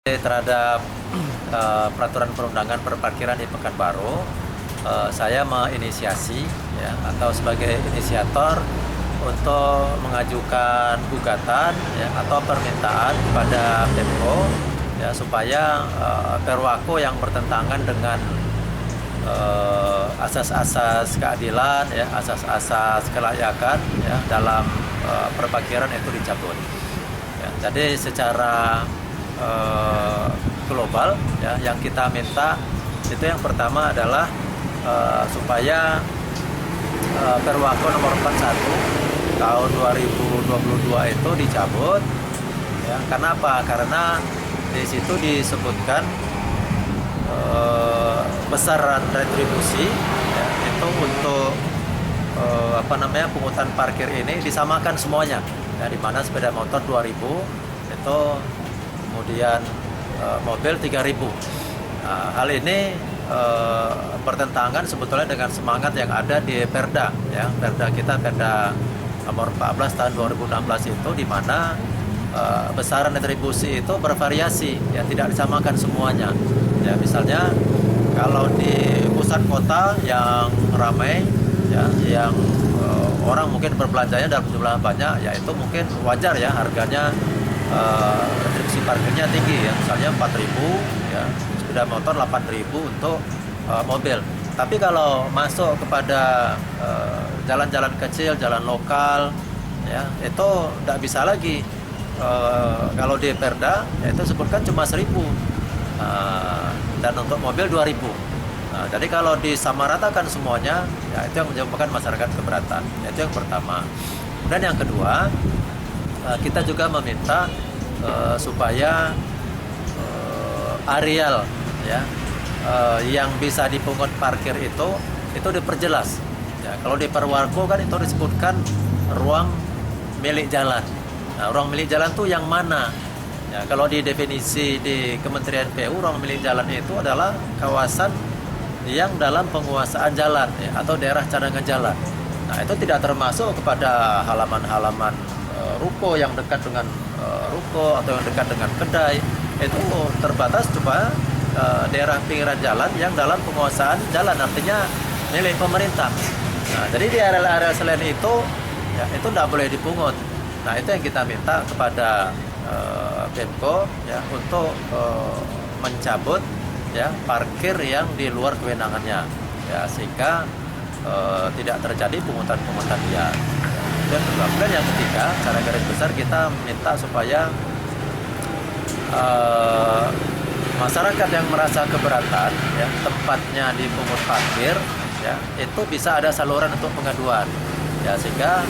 Terhadap peraturan perundangan perparkiran di Pekanbaru, saya menginisiasi ya, atau sebagai inisiator untuk mengajukan gugatan ya, atau permintaan kepada Pemko ya, supaya perwako yang bertentangan dengan asas-asas keadilan, ya, asas-asas kelayakan ya, dalam perparkiran itu dicabut. Ya, jadi secara global ya, yang kita minta itu yang pertama adalah supaya Perwako nomor 41 tahun 2022 itu dicabut ya. Kenapa? Karena di situ disebutkan besaran retribusi ya, itu untuk pungutan parkir ini disamakan semuanya ya, di mana sepeda motor 2.000 itu, kemudian mobil 3.000. Nah, hal ini bertentangan sebetulnya dengan semangat yang ada di Perda ya, Perda nomor 14 tahun 2016 itu, di mana besaran retribusi itu bervariasi ya, tidak disamakan semuanya ya. Misalnya kalau di pusat kota yang ramai ya, yang orang mungkin berbelanjanya dalam jumlah banyak ya, itu mungkin wajar ya harganya retribusi parkirnya tinggi ya, misalnya 4.000 ya, sepeda motor 8.000 untuk mobil. Tapi kalau masuk kepada jalan-jalan kecil, jalan lokal ya, itu tidak bisa lagi. Kalau di Perda ya, itu sebutkan cuma 1.000 dan untuk mobil 2.000. Jadi kalau disamaratakan semuanya ya, itu yang menyebabkan masyarakat keberatan. Itu yang pertama. Dan yang kedua, kita juga meminta supaya areal ya, yang bisa dipungut parkir itu diperjelas ya. Kalau di Perwako kan itu disebutkan ruang milik jalan. Nah, ruang milik jalan tuh yang mana ya? Kalau di definisi di Kementerian PU, ruang milik jalan itu adalah kawasan yang dalam penguasaan jalan ya, atau daerah cadangan jalan. Nah, itu tidak termasuk kepada halaman-halaman ruko yang dekat dengan ruko atau yang dekat dengan kedai. Itu terbatas cuma daerah pinggiran jalan yang dalam penguasaan jalan, artinya milik pemerintah. Nah, jadi di area-area selain itu ya, itu tidak boleh dipungut. Nah, itu yang kita minta kepada Pemko ya, untuk mencabut ya parkir yang di luar kewenangannya ya, sehingga tidak terjadi pungutan-pungutan liar. Dan kemudian yang ketiga, secara garis besar kita minta supaya masyarakat yang merasa keberatan ya, tempatnya dipungut parkir ya, itu bisa ada saluran untuk pengaduan ya, sehingga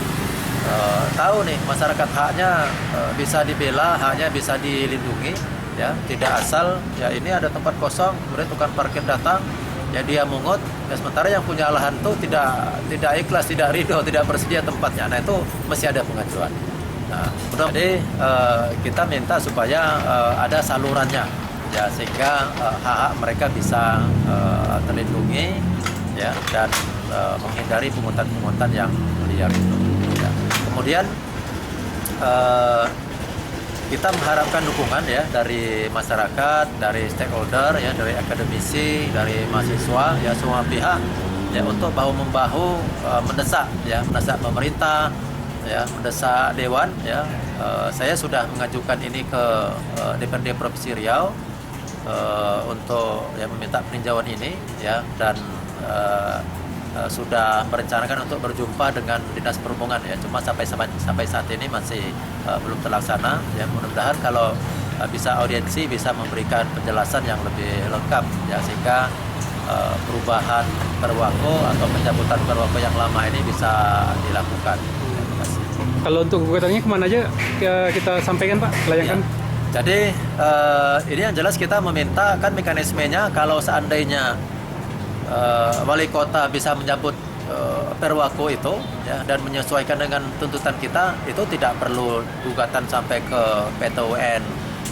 tahu nih masyarakat haknya bisa dibela, haknya bisa dilindungi ya, tidak asal ya ini ada tempat kosong kemudian tukang parkir datang ya dia mungut ya, sementara yang punya lahan tuh tidak ikhlas, tidak ridho, tidak bersedia tempatnya. Nah, itu mesti ada pengajuan. Nah, jadi kita minta supaya ada salurannya ya, sehingga hak-hak mereka bisa terlindungi ya, dan menghindari pungutan-pungutan yang liar itu ya. Kemudian kita mengharapkan dukungan ya dari masyarakat, dari stakeholder ya, dari akademisi, dari mahasiswa ya, semua pihak ya, untuk bahu-membahu mendesak pemerintah ya, mendesak dewan ya. Saya sudah mengajukan ini ke DPRD Provinsi Riau untuk ya meminta peninjauan ini ya, dan sudah merencanakan untuk berjumpa dengan Dinas Perhubungan ya, cuma sampai saat ini masih belum terlaksana ya. Mudah-mudahan kalau bisa audiensi, bisa memberikan penjelasan yang lebih lengkap ya, sehingga perubahan Perwako atau pencabutan Perwako yang lama ini bisa dilakukan. Terima kasih. Kalau untuk gugatannya kemana aja kita sampaikan, Pak? Layangkan. Ya. Jadi ini yang jelas kita meminta kan mekanismenya, kalau seandainya wali kota bisa menyambut Perwako itu ya, dan menyesuaikan dengan tuntutan kita, itu tidak perlu gugatan sampai ke PT UN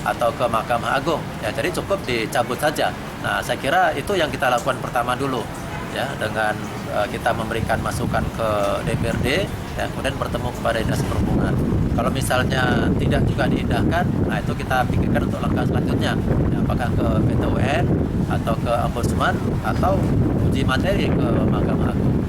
atau ke Mahkamah Agung ya, jadi cukup dicabut saja. Nah, saya kira itu yang kita lakukan pertama dulu ya, dengan kita memberikan masukan ke DPRD ya, kemudian bertemu kepada Dinas Perhubungan. Kalau misalnya tidak juga diindahkan, nah itu kita pikirkan untuk langkah selanjutnya. Ya, apakah ke PT UN atau ke Ombudsman atau uji materi ke Mahkamah Agung.